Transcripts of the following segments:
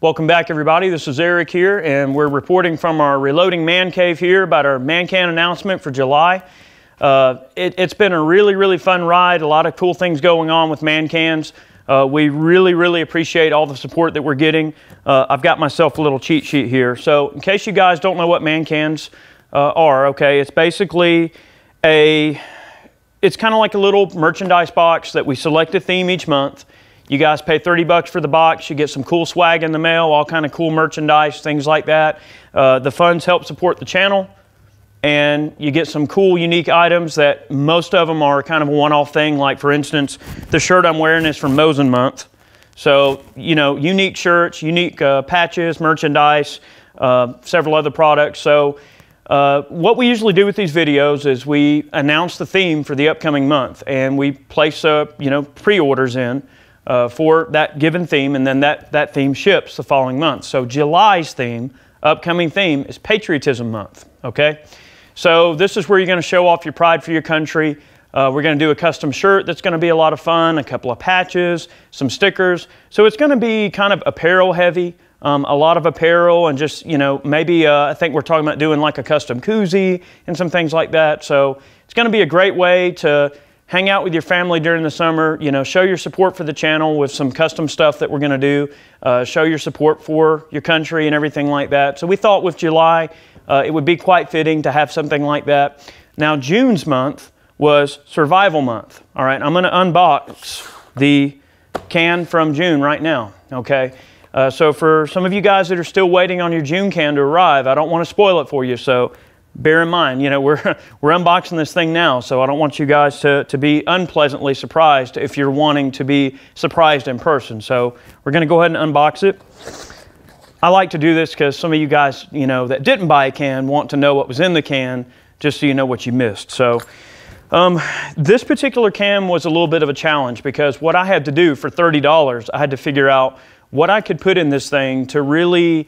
Welcome back, everybody. This is Eric here, and we're reporting from our Reloading Man Cave here about our Man Can announcement for July. It's been a really fun ride. A lot of cool things going on with Man Cans. We really appreciate all the support that we're getting. I've got myself a little cheat sheet here. So in case you guys don't know what Man Cans are, okay, it's basically it's kind of like a little merchandise box that we select a theme each month. You guys pay 30 bucks for the box. You get some cool swag in the mail, all kind of cool merchandise, things like that. The funds help support the channel, and you get some cool, unique items that most of them are kind of a one-off thing. Like, for instance, the shirt I'm wearing is from Mosin Month. So, you know, unique shirts, unique patches, merchandise, several other products. So what we usually do with these videos is we announce the theme for the upcoming month, and we place pre-orders in for that given theme, and then that theme ships the following month. So July's theme, upcoming theme, is Patriotism Month, okay? So this is where you're going to show off your pride for your country. We're going to do a custom shirt that's going to be a lot of fun, a couple of patches, some stickers. So it's going to be kind of apparel heavy, a lot of apparel, and just, you know, maybe I think we're talking about doing like a custom koozie and some things like that. So it's going to be a great way to hang out with your family during the summer, you know, show your support for the channel with some custom stuff that we're going to do, show your support for your country and everything like that. So we thought with July, it would be quite fitting to have something like that. Now, June's month was Survival Month. All right, I'm going to unbox the can from June right now, okay? So for some of you guys that are still waiting on your June can to arrive, I don't want to spoil it for you, so bear in mind, you know, we're unboxing this thing now, so I don't want you guys to be unpleasantly surprised if you're wanting to be surprised in person. So we're going to go ahead and unbox it. I like to do this because some of you guys, you know, that didn't buy a can want to know what was in the can, just so you know what you missed. So this particular can was a little bit of a challenge, because what I had to do for $30, I had to figure out what I could put in this thing to really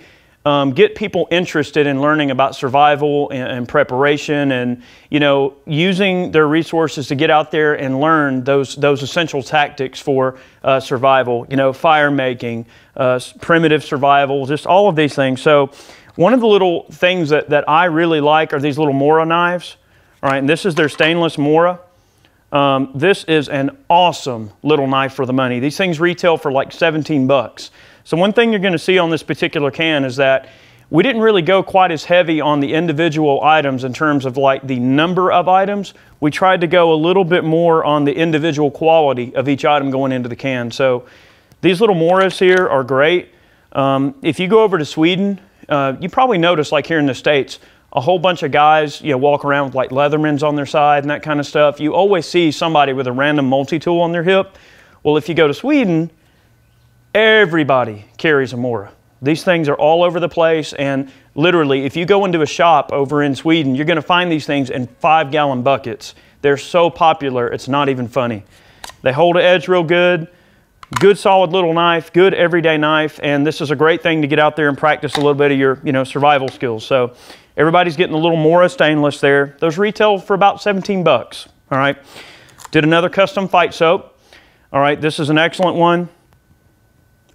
get people interested in learning about survival and preparation, and, you know, using their resources to get out there and learn those essential tactics for survival, you know, fire making, primitive survival, just all of these things. So one of the little things that I really like are these little Mora knives. All right, and this is their stainless Mora. This is an awesome little knife for the money. These things retail for like 17 bucks. So one thing you're going to see on this particular can is that we didn't really go quite as heavy on the individual items in terms of like the number of items. We tried to go a little bit more on the individual quality of each item going into the can. So these little Moras here are great. If you go over to Sweden, you probably notice, like here in the States, a whole bunch of guys, you know, walk around with like Leathermans on their side and that kind of stuff. You always see somebody with a random multi-tool on their hip. Well, if you go to Sweden, everybody carries a Mora. These things are all over the place, and literally, if you go into a shop over in Sweden, you're going to find these things in 5-gallon buckets. They're so popular, it's not even funny. They hold the edge real good. Good solid little knife, good everyday knife, and this is a great thing to get out there and practice a little bit of your, you know, survival skills. So everybody's getting a little Mora stainless there. Those retail for about 17 bucks. All right. Did another custom fight soap. All right, this is an excellent one.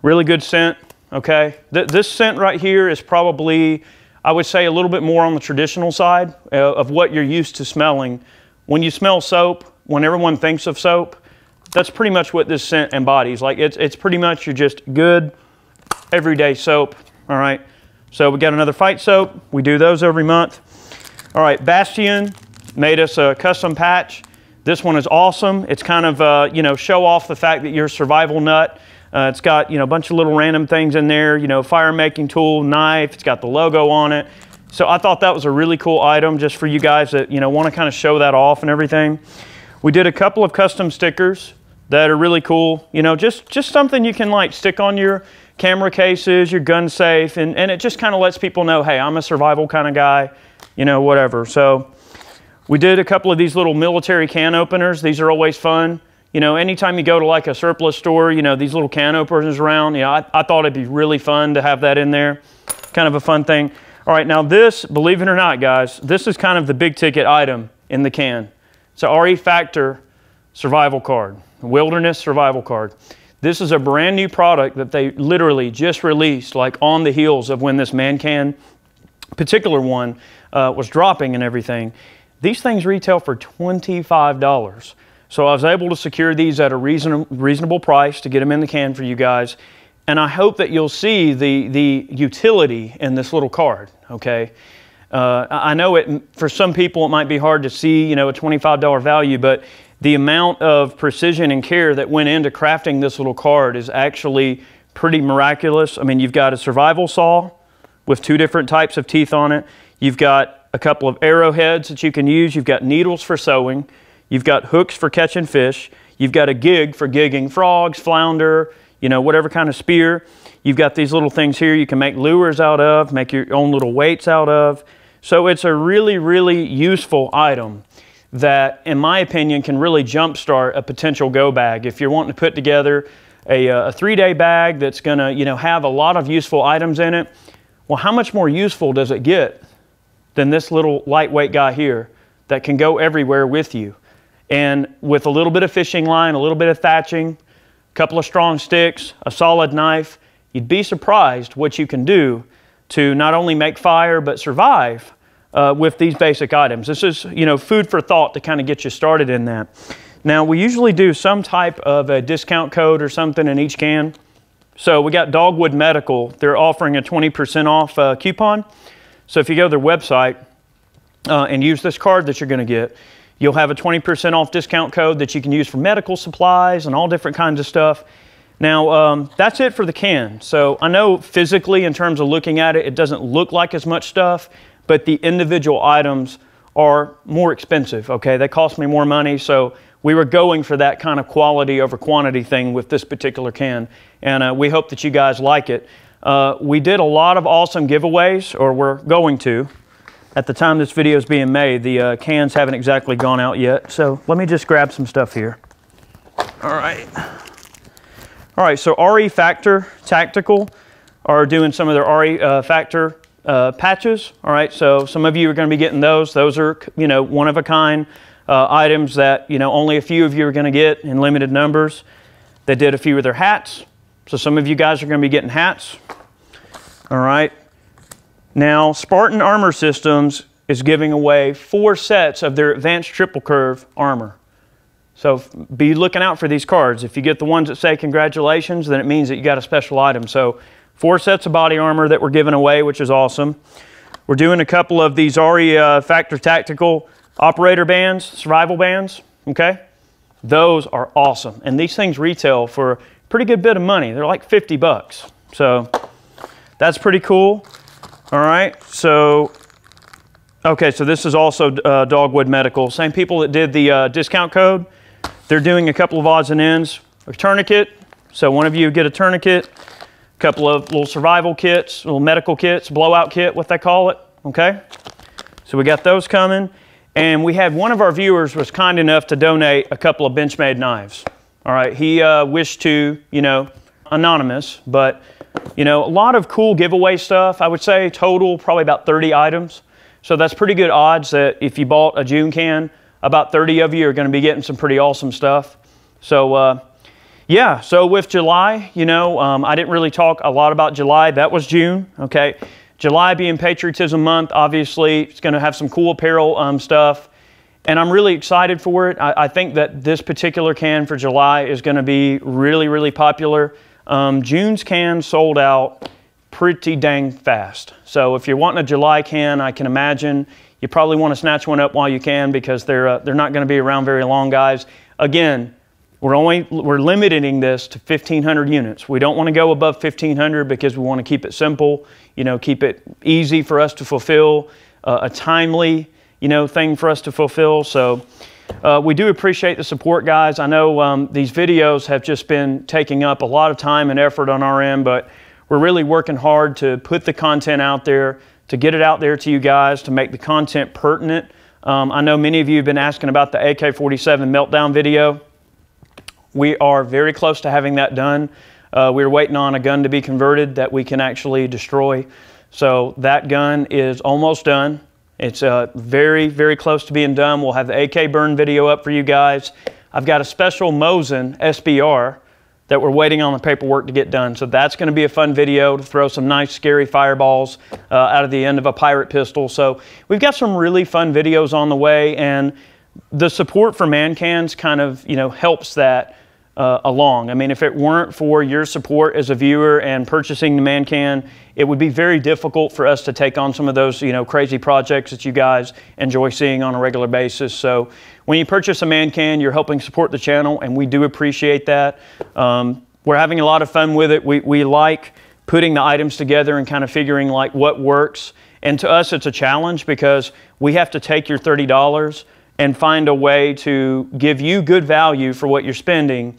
Really good scent, okay? This scent right here is probably, I would say, a little bit more on the traditional side of what you're used to smelling. When you smell soap, when everyone thinks of soap, that's pretty much what this scent embodies. Like, it's pretty much your just good, everyday soap, all right? So we got another fight soap. We do those every month. All right, Bastion made us a custom patch. This one is awesome. It's kind of, you know, show off the fact that you're a survival nut. It's got, you know, a bunch of little random things in there, you know, fire making tool, knife. It's got the logo on it. So I thought that was a really cool item just for you guys that, you know, want to kind of show that off and everything. We did a couple of custom stickers that are really cool. You know, just something you can like stick on your camera cases, your gun safe, and it just kind of lets people know, hey, I'm a survival kind of guy, you know, whatever. So we did a couple of these little military can openers. These are always fun. You know, anytime you go to like a surplus store, you know, these little can openers around, you know, I thought it'd be really fun to have that in there. Kind of a fun thing. All right, now this, believe it or not, guys, this is kind of the big ticket item in the can. It's a RE Factor survival card, wilderness survival card. This is a brand new product that they literally just released, like on the heels of when this Man Can particular one was dropping and everything. These things retail for $25. So I was able to secure these at a reasonable price to get them in the can for you guys. And I hope that you'll see the utility in this little card, okay? I know for some people it might be hard to see, you know, a $25 value, but the amount of precision and care that went into crafting this little card is actually pretty miraculous. I mean, you've got a survival saw with 2 different types of teeth on it. You've got a couple of arrowheads that you can use. You've got needles for sewing. You've got hooks for catching fish. You've got a gig for gigging frogs, flounder, you know, whatever kind of spear. You've got these little things here you can make lures out of, make your own little weights out of. So it's a really, really useful item that, in my opinion, can really jumpstart a potential go bag. If you're wanting to put together a 3-day bag that's gonna, you know, have a lot of useful items in it, well, how much more useful does it get than this little lightweight guy here that can go everywhere with you? And with a little bit of fishing line, a little bit of thatching, a couple of strong sticks, a solid knife, you'd be surprised what you can do to not only make fire, but survive with these basic items. This is, you know, food for thought to kind of get you started in that. Now, we usually do some type of a discount code or something in each can. So we got Dogwood Medical. They're offering a 20% off coupon. So if you go to their website and use this card that you're going to get, you'll have a 20% off discount code that you can use for medical supplies and all different kinds of stuff. Now, that's it for the can. So I know physically, in terms of looking at it, it doesn't look like as much stuff, but the individual items are more expensive, okay? They cost me more money, so we were going for that kind of quality over quantity thing with this particular can, and we hope that you guys like it. We did a lot of awesome giveaways, or we're going to. At the time this video is being made, the cans haven't exactly gone out yet, so let me just grab some stuff here. All right, so RE Factor Tactical are doing some of their RE Factor patches. All right, so some of you are going to be getting those. Those are, you know, one-of-a-kind items that, you know, only a few of you are going to get in limited numbers. They did a few of their hats, so some of you guys are going to be getting hats. All right. Now, Spartan Armor Systems is giving away 4 sets of their advanced triple curve armor. So be looking out for these cards. If you get the ones that say congratulations, then it means that you got a special item. So 4 sets of body armor that we're giving away, which is awesome. We're doing a couple of these RE Factor Tactical operator bands, survival bands, okay? Those are awesome. And these things retail for a pretty good bit of money. They're like 50 bucks. So that's pretty cool. All right, so, okay, so this is also Dogwood Medical. Same people that did the discount code. They're doing a couple of odds and ends. A tourniquet, so one of you get a tourniquet. A couple of little survival kits, little medical kits, blowout kit, what they call it, okay? So we got those coming. And we had one of our viewers was kind enough to donate a couple of Benchmade knives. All right, he wished to, you know, anonymous, but, you know, a lot of cool giveaway stuff. I would say total probably about 30 items. So that's pretty good odds that if you bought a June can, about 30 of you are going to be getting some pretty awesome stuff. So, yeah, so with July, you know, I didn't really talk a lot about July. That was June, okay? July being Patriotism Month, obviously, it's going to have some cool apparel stuff. And I'm really excited for it. I think that this particular can for July is going to be really, really popular. June's can sold out pretty dang fast. So if you're wanting a July can, I can imagine you probably want to snatch one up while you can, because they're not going to be around very long, guys. Again, we're limiting this to 1,500 units. We don't want to go above 1,500 because we want to keep it simple, you know, keep it easy for us to fulfill, a timely, you know, thing for us to fulfill. So we do appreciate the support, guys. I know these videos have just been taking up a lot of time and effort on our end, but we're really working hard to put the content out there, to get it out there to you guys, to make the content pertinent. I know many of you have been asking about the AK-47 meltdown video. We are very close to having that done. We're waiting on a gun to be converted that we can actually destroy. So that gun is almost done. It's very, very close to being done. We'll have the AK burn video up for you guys. I've got a special Mosin SBR that we're waiting on the paperwork to get done. So that's going to be a fun video to throw some nice scary fireballs out of the end of a pirate pistol. So we've got some really fun videos on the way, and the support for Man Cans kind of, you know, helps that along. I mean, if it weren't for your support as a viewer and purchasing the Man Can, it would be very difficult for us to take on some of those, you know, crazy projects that you guys enjoy seeing on a regular basis. So when you purchase a Man Can, you're helping support the channel, and we do appreciate that. We're having a lot of fun with it. We like putting the items together and kind of figuring like what works. And to us, it's a challenge because we have to take your $30 and find a way to give you good value for what you're spending.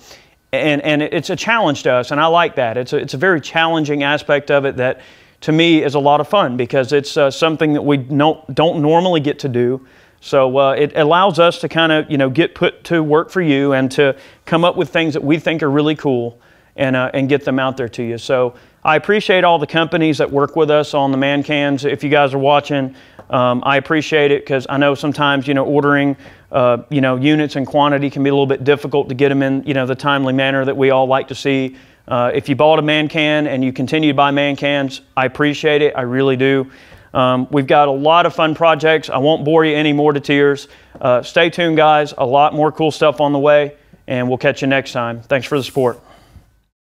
And it's a challenge to us, and I like that. It's a very challenging aspect of it that, to me, is a lot of fun because it's something that we don't normally get to do. So it allows us to kind of, you know, get put to work for you and to come up with things that we think are really cool and get them out there to you. So I appreciate all the companies that work with us on the Man Cans. If you guys are watching, I appreciate it because I know sometimes, you know, ordering you know, units and quantity can be a little bit difficult to get them in, you know, the timely manner that we all like to see. If you bought a Man Can and you continue to buy Man Cans, I appreciate it. I really do. We've got a lot of fun projects. I won't bore you any more to tears. Stay tuned, guys. A lot more cool stuff on the way, and we'll catch you next time. Thanks for the support.